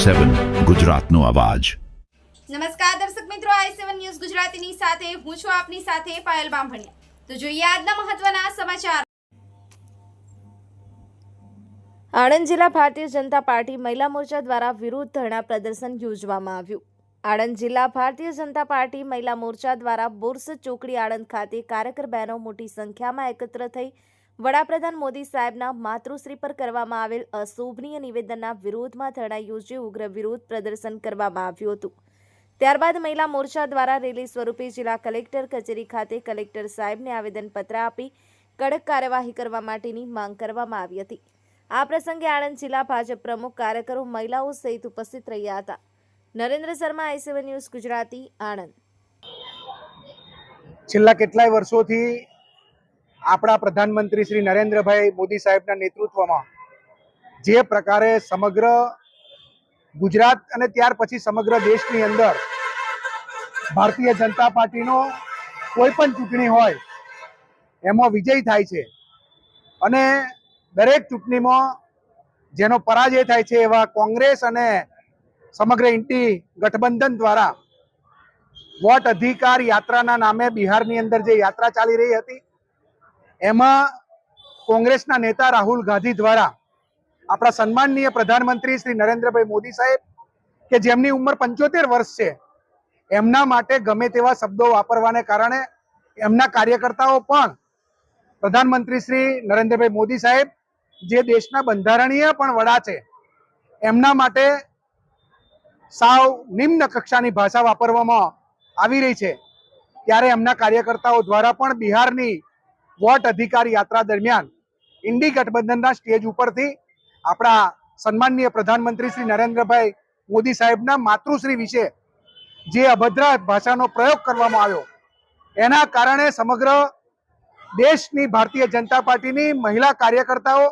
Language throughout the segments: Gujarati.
i7 ગુજરાતનો અવાજ। નમસ્કાર દર્શક મિત્રો, i7 ન્યૂઝ ગુજરાતીની સાથે હું છું આપની સાથે પાયલ બામભણિયા। તો જોઈએ આજના મહત્વના સમાચાર। આણંદ જિલ્લા ભારતીય જનતા પાર્ટી મહિલા મોરચા દ્વારા વિરોધ ધરણા પ્રદર્શન યોજવામાં આવ્યું। આણંદ જિલ્લા ભારતીય જનતા પાર્ટી મહિલા મોરચા દ્વારા બોરસદ ચોકડી આણંદ ખાતે કાર્યકર બહેનો મોટી સંખ્યામાં એકત્ર થઈ વડાપ્રધાન મોદી સાહેબના માતૃશ્રી પર કરવામાં આવેલ અશોભનીય નિવેદનના વિરોધમાં ધરણા યોજી ઉગ્ર વિરોધ પ્રદર્શન કરવામાં આવ્યું હતું। ત્યારબાદ મહિલા મોરચા દ્વારા રેલી સ્વરૂપે જિલ્લા કલેક્ટર કચેરી ખાતે કલેક્ટર સાહેબને આવેદનપત્ર આપી કડક કાર્યવાહી કરવા માટેની માંગ કરવામાં આવી હતી। આ પ્રસંગે આણંદ જિલ્લા ભાજપ પ્રમુખ, કાર્યકરો, મહિલાઓ સહિત ઉપસ્થિત રહ્યા હતા। Narendra Sharma, i7 news Gujarati, Anand. છેલ્લા કેટલાય વર્ષોથી આપણા પ્રધાનમંત્રી શ્રી નરેન્દ્રભાઈ મોદી સાહેબના નેતૃત્વમાં જે પ્રકારે સમગ્ર ગુજરાત અને ત્યાર પછી સમગ્ર દેશની અંદર ભારતીય જનતા પાર્ટીનો કોઈ પણ ચૂંટણી હોય એમાં વિજય થાય છે અને દરેક ચૂંટણીમાં જેનો પરાજય થાય છે એવા કોંગ્રેસ અને સમગ્ર ઇન્ડી ગઠબંધન દ્વારા વોટ અધિકાર યાત્રાના નામે બિહારની અંદર જે યાત્રા ચાલી રહી હતી એમાં કોંગ્રેસના નેતા રાહુલ ગાંધી દ્વારા આપણા સન્માનનીય પ્રધાનમંત્રી શ્રી નરેન્દ્રભાઈ મોદી સાહેબ કે જેમની ઉંમર 75 વર્ષ છે એમના માટે ગમે તેવા શબ્દો વાપરવાને કારણે એમના કાર્યકર્તાઓ પણ પ્રધાનમંત્રી શ્રી નરેન્દ્રભાઈ મોદી સાહેબ જે દેશના બંધારણીય પણ વડા છે એમના માટે સાવ નિમ્ન કક્ષાની ભાષા વાપરવામાં આવી રહી છે। ત્યારે એમના કાર્યકર્તાઓ દ્વારા પણ બિહારની વોટ અધિકાર યાત્રા દરમિયાન ઇન્ડી ગઠબંધનના સ્ટેજ ઉપરથી આપણા સન્માનનીય પ્રધાનમંત્રી શ્રી નરેન્દ્રભાઈ મોદી સાહેબના માતૃશ્રી વિશે જે અભદ્ર ભાષાનો પ્રયોગ કરવામાં આવ્યો એના કારણે સમગ્ર દેશની ભારતીય જનતા પાર્ટીની મહિલા કાર્યકર્તાઓ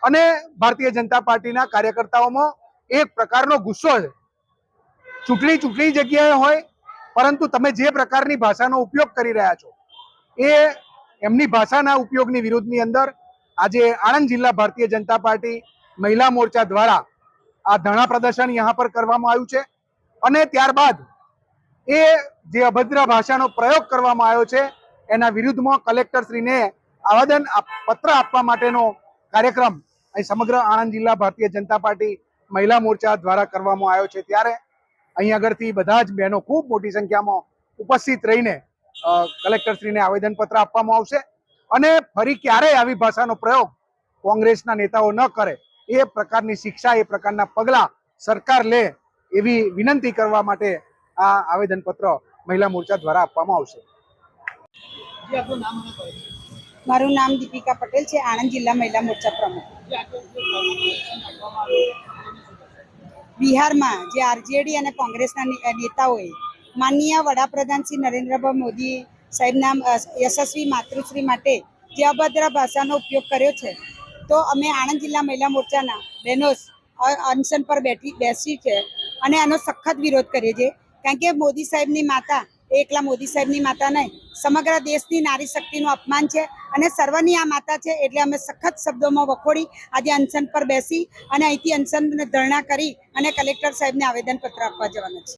અને ભારતીય જનતા પાર્ટીના કાર્યકર્તાઓમાં એક પ્રકારનો ગુસ્સો છે। ચૂંટણી જગ્યાએ હોય પરંતુ તમે જે પ્રકારની ભાષાનો ઉપયોગ કરી રહ્યા છો એ એમની ભાષાના ઉપયોગની વિરુદ્ધની અંદર આજે આણંદ જિલ્લા ભારતીય જનતા પાર્ટી મહિલા મોરચા દ્વારા આ ધરણા પ્રદર્શન यहाँ પર કરવામાં આવ્યું છે અને ત્યારબાદ એ જે અભદ્ર ભાષાનો પ્રયોગ કરવામાં આવ્યો છે એના વિરુદ્ધમાં કલેક્ટરશ્રીને આવેદન પત્ર આપવા માટેનો કાર્યક્રમ અહીં સમગ્ર આણંદ જિલ્લા ભારતીય જનતા પાર્ટી મહિલા મોરચા દ્વારા કરવામાં આવ્યો છે। ત્યારે અહીં આગળથી બધા જ બહેનો ખૂબ મોટી સંખ્યામાં ઉપસ્થિત રહીને કલેક્ટરશ્રીને આવેદનપત્ર આપવામાં આવશે અને ફરી ક્યારેય આવી ભાષાનો પ્રયોગ કોંગ્રેસના નેતાઓ ન કરે એ પ્રકારની શિક્ષા, એ પ્રકારના પગલાં સરકાર લે એવી વિનંતી કરવા માટે આ આવેદનપત્ર મહિલા મોરચા દ્વારા આપવામાં આવશે। મારું નામ દીપિકા પટેલ છે, આણંદ જિલ્લા મહિલા મોરચા પ્રમુખ। બિહારમાં જે આરજેડી અને કોંગ્રેસના નેતાઓએ માનનીય વડાપ્રધાન શ્રી નરેન્દ્રભાઈ મોદી સાહેબના યશસ્વી માતૃશ્રી માટે જે અભદ્ર ભાષાનો ઉપયોગ કર્યો છે તો અમે આણંદ જિલ્લા મહિલા મોરચાના બહેનો અનશન પર બેસી છે અને આનો સખત વિરોધ કરીએ છીએ। કારણ કે મોદી સાહેબની માતા એકલા મોદી સાહેબની માતા નહીં, સમગ્ર દેશની નારી શક્તિનું અપમાન છે અને સર્વની આ માતા છે એટલે અમે સખત શબ્દોમાં વખોડી આજે અનશન પર બેસી અને અહીંથી અનશન ધરણા કરી અને કલેક્ટર સાહેબને આવેદનપત્ર આપવા જવાના છે।